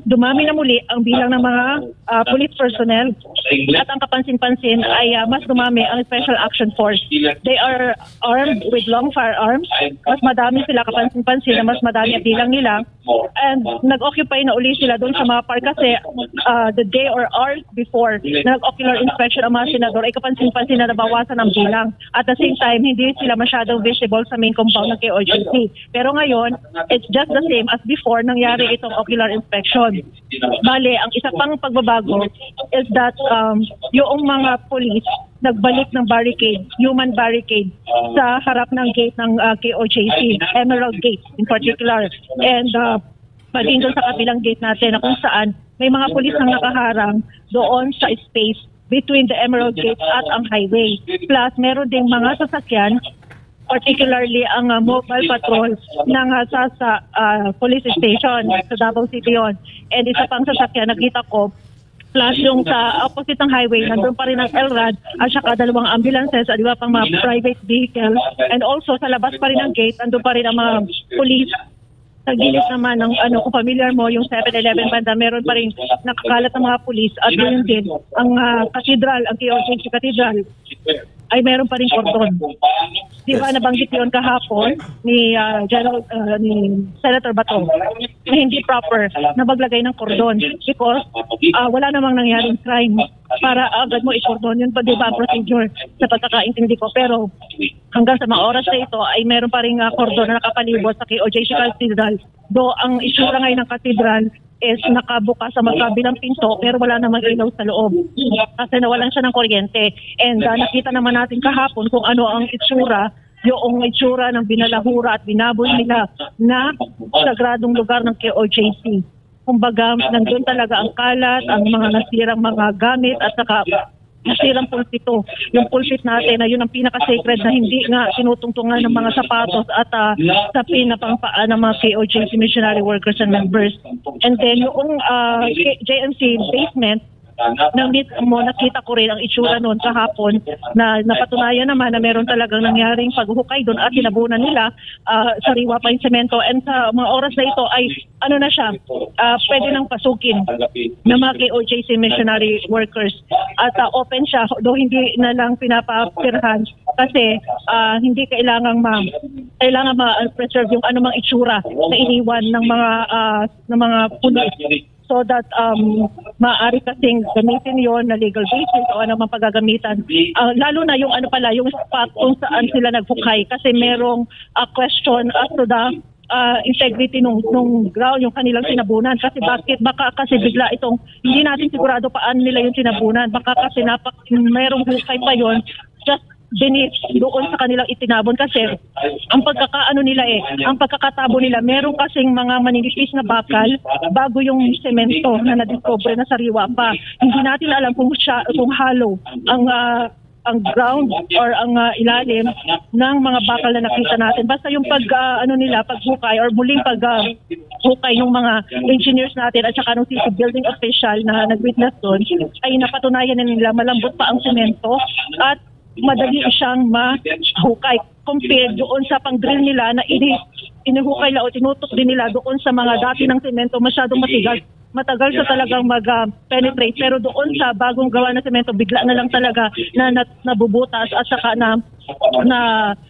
dumami na muli ang bilang ng mga police personnel at ang kapansin-pansin ay mas dumami ang Special Action Force. They are armed with long firearms. Mas madami sila, kapansin-pansin na mas madami ang bilang nila. And nag-occupy na uli sila doon sa mga park kasi the day or hours before na nag-ocular inspection ang mga senador ay kapansin-pansin na nabawasan ang bilang. At the same time, hindi sila masyadong visible sa main compound ng KOJC. Pero ngayon, it's just the same as before nangyari itong ocular inspection. Bale, ang isa pang pagbabago is that yung mga police nagbalik ng barricade, human barricade sa harap ng gate ng KOJC, Emerald Gate in particular. And pagdating doon sa kabilang gate natin na kung saan may mga pulis nang nakaharang doon sa space between the Emerald Gate at ang highway. Plus, meron ding mga sasakyan, particularly ang mobile patrol ng Sasa Police Station sa Davao City yon. And isa pang sasakyan, nakita ko, plus yung sa opposite ng highway, nandun pa rin ang LRAD at saka dalawang ambulances at iba pang mga private vehicle. And also sa labas pa rin ng gate, nandun pa rin ang mga police. Sa gilid naman ng kung familiar mo, yung 7-Eleven banda, meron pa rin nakakalat ng mga police at yun din ang cathedral, ang KOJC Cathedral ay meron pa rin cordon. Di ba nabanggit yun kahapon ni Senator Bato na hindi proper na maglagay ng cordon because wala namang nangyaring crime para agad mo i-cordon yun pa, di ba, ang procedure sa pagkakaintindi ko. Pero hanggang sa mga oras na ito ay meron pa rin cordon na nakapalibot sa KOJC Cathedral. Do ang isura ngayon ng cathedral is nakabukas sa magkabilang pinto pero wala namang ilaw sa loob kasi nawalan siya ng kuryente. And nakita naman natin kahapon kung ano ang itsura, yung itsura ng binalahura at binabol nila na sagradong lugar ng KOJC. Kumbaga, nandun talaga ang kalat, ang mga nasirang mga gamit at saka nasirang pulpito. Yung pulpit natin na yun ang pinaka-sacred na hindi nga tinutungtungan ng mga sapatos at sa pinapangpaan ng mga KOJC missionary workers and members. And then yung JMC basement, nakita ko rin ang itsura noon kahapon na napatunayan naman na meron talagang nangyaring paghukay doon at tinabunan nila sariwa pa yung semento. And sa mga oras na ito ay ano na siya, pwede nang pasukin ng mga KOJC missionary workers at open siya, though hindi na lang pinapapirhan kasi hindi kailangan ma-preserve yung anumang itsura na iniwan ng mga pulis. So that maaari kasing gamitin yon na legal basis o anumang paggagamitan. Lalo na yung yung spot kung saan sila naghukay kasi merong question as to the integrity nung ground, yung kanilang tinabunan. Kasi baka kasi bigla itong, hindi natin sigurado paano nila yung tinabunan. Baka kasi merong hukay pa yon just beneath doon sa kanilang itinabon kasi ang pagkakatabo nila meron kasing mga maninipis na bakal bago yung semento na nadiscover na sariwa pa. Hindi natin alam kung hollow ang ground or ang ilalim ng mga bakal na nakita natin. Basta yung paghukay or muling paghukay ng mga engineers natin at saka ng city building official na nag-witness doon ay napatunayan na nila malambot pa ang semento at madali siyang mahukay compared doon sa pang-drill nila na inihukay o tinutok din nila doon sa mga dati ng semento masyadong matagal sa talagang mag-penetrate. Pero doon sa bagong gawa na semento, bigla na lang talaga na nabubutas at saka na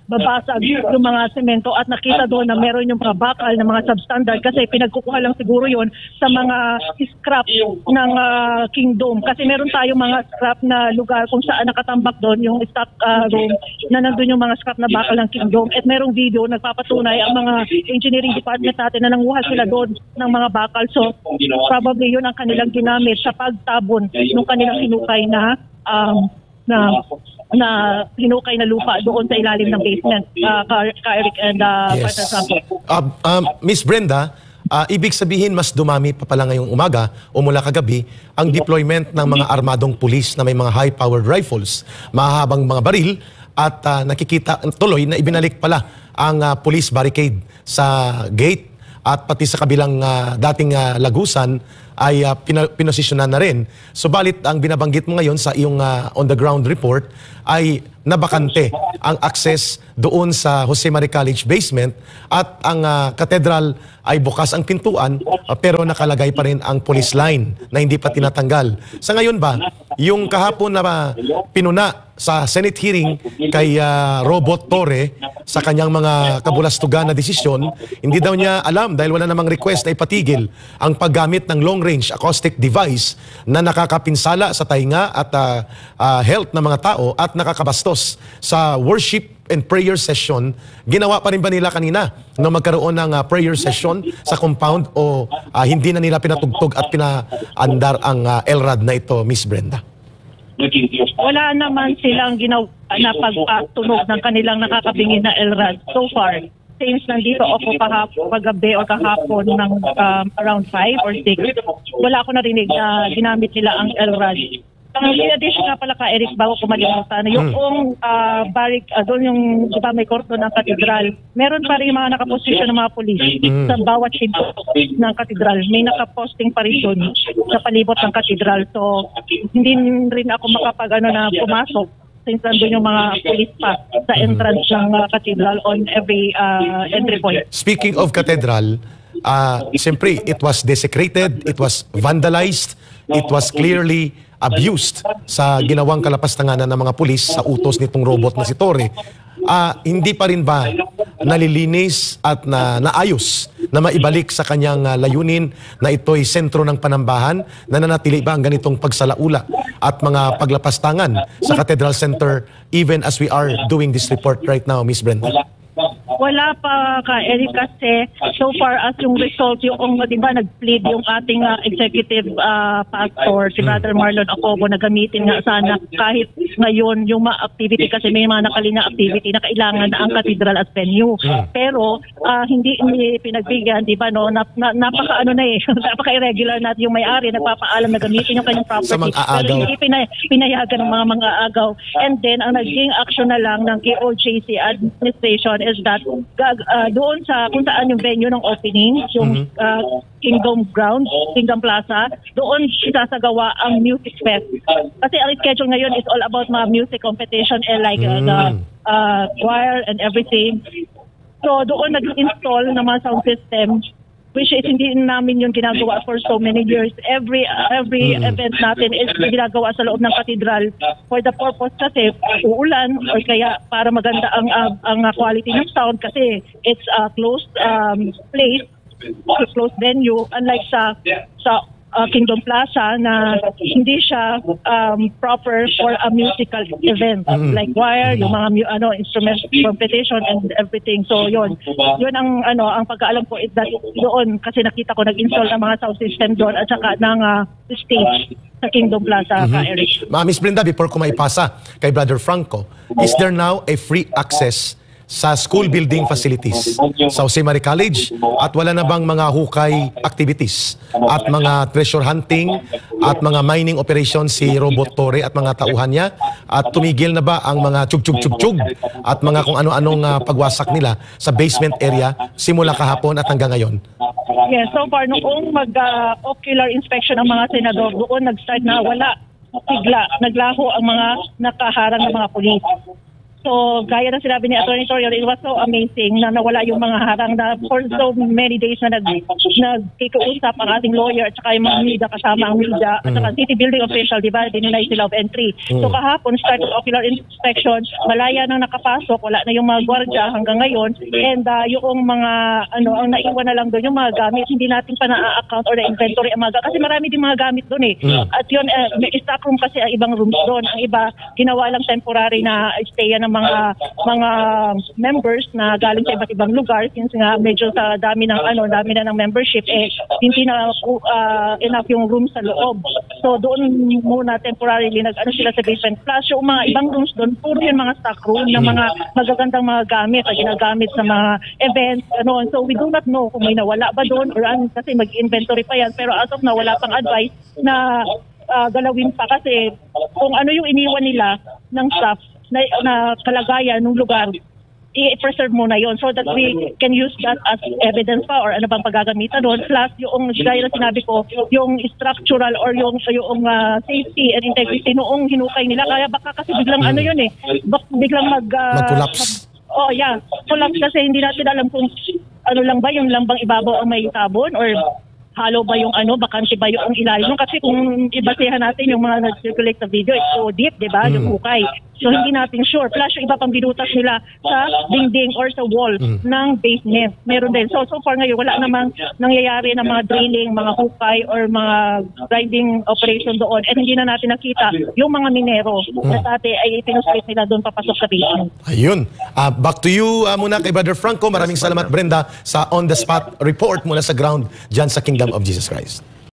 babasag yung mga semento at nakita doon na meron yung mga bakal na mga substandard kasi pinagkukuha lang siguro yon sa mga scrap ng Kingdom. Kasi meron tayong mga scrap na lugar kung saan nakatambak doon yung stock room na nandun yung mga scrap na bakal ng Kingdom. At merong video nagpapatunay ang mga engineering department natin na nanguha sila doon ng mga bakal. So probably yun ang kanilang ginamit sa pagtabon ng kanilang hinukay na hinukay na lupa doon sa ilalim ng basement, Ka-Eric and Partner Sampo. Miss Brenda, ibig sabihin mas dumami pa pala ngayong umaga o mula kagabi ang deployment ng mga armadong pulis na may mga high-powered rifles, mahahabang mga baril at nakikita tuloy na ibinalik pala ang police barricade sa gate at pati sa kabilang dating Lagusan ay pinosisyonan na rin. Subalit ang binabanggit mo ngayon sa iyong on-the-ground report ay nabakante ang access doon sa Jose Marie College basement at ang katedral ay bukas ang pintuan pero nakalagay pa rin ang police line na hindi pa tinatanggal. Sa ngayon ba, yung kahapon na pinuna sa Senate hearing kay Robot Torre sa kanyang mga kabulastugan na desisyon, hindi daw niya alam dahil wala namang request na ipatigil ang paggamit ng long-range acoustic device na nakakapinsala sa tainga at health ng mga tao at nakakabastos sa worship and prayer session. Ginawa pa rin ba nila kanina nung magkaroon ng prayer session sa compound o hindi na nila pinatugtog at pinaandar ang LRAD na ito, Miss Brenda? Wala naman silang ginawa na pagpatunog ng kanilang nakakabingin na LRAD so far. Since nandito ako kagabi o kahapon ng around 5 or 6, wala ako narinig na ginamit nila ang LRAD. In addition nga pala ka, Eric, bago ko malimutan, yung doon yung diba, may korto ng katedral, meron pa rin mga nakaposisyon ng mga polis sa bawat pinto ng katedral. May nakaposting pa rin doon sa palibot ng katedral. So, hindi rin ako na pumasok since nandun yung mga polis pa sa entrance ng cathedral on every entry point. Speaking of cathedral, siyempre, it was desecrated, it was vandalized, it was clearly abused sa ginawang kalapastanganan ng mga pulis sa utos nitong robot na si Torre. Hindi pa rin ba nalilinis at naayos na maibalik sa kanyang layunin na ito'y sentro ng panambahan? Nananatili ba ang ganitong pagsalaula at mga paglapastangan sa Cathedral Center even as we are doing this report right now, Miss Brenda? Wala pa ka, Eric, kasi so far as yung result, yung di ba nag-plead yung ating executive pastor, si Brother Marlon Acobo, na gamitin nga sana kahit ngayon yung mga activity, kasi may mga nakalinga activity na kailangan na ang cathedral at venue. Pero hindi pinagbigyan, di ba, no? Napaka-irregular natin yung may-ari, nagpapaalam na gamitin yung kanyang property. Pero hindi pinayagan ng mga agaw. And then, ang naging action na lang ng KOJC administration is that doon sa kung saan yung venue ng opening, yung Kingdom Plaza, doon sasagawa ang music fest. Kasi ang schedule ngayon is all about mga music competition and like the choir and everything. So doon nag-install ng mga sound system, which is hindi namin yung ginagawa for so many years. Every event natin is ginagawa sa loob ng katedral for the purpose kasi uulan or kaya para maganda ang quality ng sound kasi it's a closed place, closed venue, unlike sa Kingdom Plaza na hindi siya proper for a musical event like choir, yung mga instrument competition and everything. So yun ang pagkaalam ko is that doon kasi nakita ko nag-install ng mga sound system doon at saka ng stage sa Kingdom Plaza, ka Eric. Miss Brenda, before ko maipasa kay Brother Franco, is there now a free access sa school building facilities sa Jose Marie College at wala na bang mga hukay activities at mga treasure hunting at mga mining operations si Robot Torre at mga tauhan niya at tumigil na ba ang mga tsug-tsug-tsug at mga kung ano-anong pagwasak nila sa basement area simula kahapon at hanggang ngayon? Yes, so far noong mag-ocular inspection ng mga senador, doon nag-start na wala, bigla, naglaho ang mga nakaharang ng mga pulis. So, gaya ng sinabi ni Atty. Toriel, it was so amazing na nawala yung mga harang na for so many days na nagkikiusap ang ating lawyer at saka yung mga media, kasama ang media, at saka city building official, di ba, dinilay sila of entry. So, kahapon, start of ocular inspection, malaya nang nakapasok, wala na yung mga gwardya hanggang ngayon, and yung mga, ang naiwan na lang doon, yung mga gamit, hindi natin pa na-account or na-inventory ang mga kasi marami din mga gamit doon At yun, may stock room kasi ang ibang rooms doon. Ang iba, ginawa lang temporary na stay ng mga members na galing sa iba't ibang lugar since nga medyo sa dami na ng membership hindi na enough yung room sa loob. So doon muna temporarily sila sa basement. Plus yung mga ibang rooms doon puro yung mga stock room ng mga magagandang mga gamit na ginagamit sa mga events So we do not know kung may nawala ba doon or kasi mag-inventory pa yan, pero as of now wala pang advice na galawin pa kasi kung ano yung iniwan nila ng staff na kalagayan ng lugar i-preserve muna yon so that we can use that as evidence pa or ano bang paggagamitan doon. Plus, yung gaya na sinabi ko, yung structural or yung safety and integrity noong hinukay nila. Kaya baka kasi biglang ano yun eh, biglang mag-collapse. Oh yeah, collapse kasi hindi natin alam kung ano lang ba, yung lambang ibabaw ang may sabon or halo ba yung bakante ba yung ilalim. Kasi kung ibasehan natin yung mga nag-circulate sa video, it's so deep, di ba, yung hukay. So hindi natin sure. Plus yung iba pang binutas nila sa dingding or sa wall ng basement. Meron din. So far ngayon, wala namang nangyayari ng mga drilling, mga hukay or mga grinding operation doon. At hindi na natin nakita yung mga minero na dati ay pinusplit nila doon papasok sa basement. Ayun. Back to you muna kay Brother Franco. Maraming salamat, Brenda, sa on-the-spot report mula sa ground dyan sa Kingdom of Jesus Christ.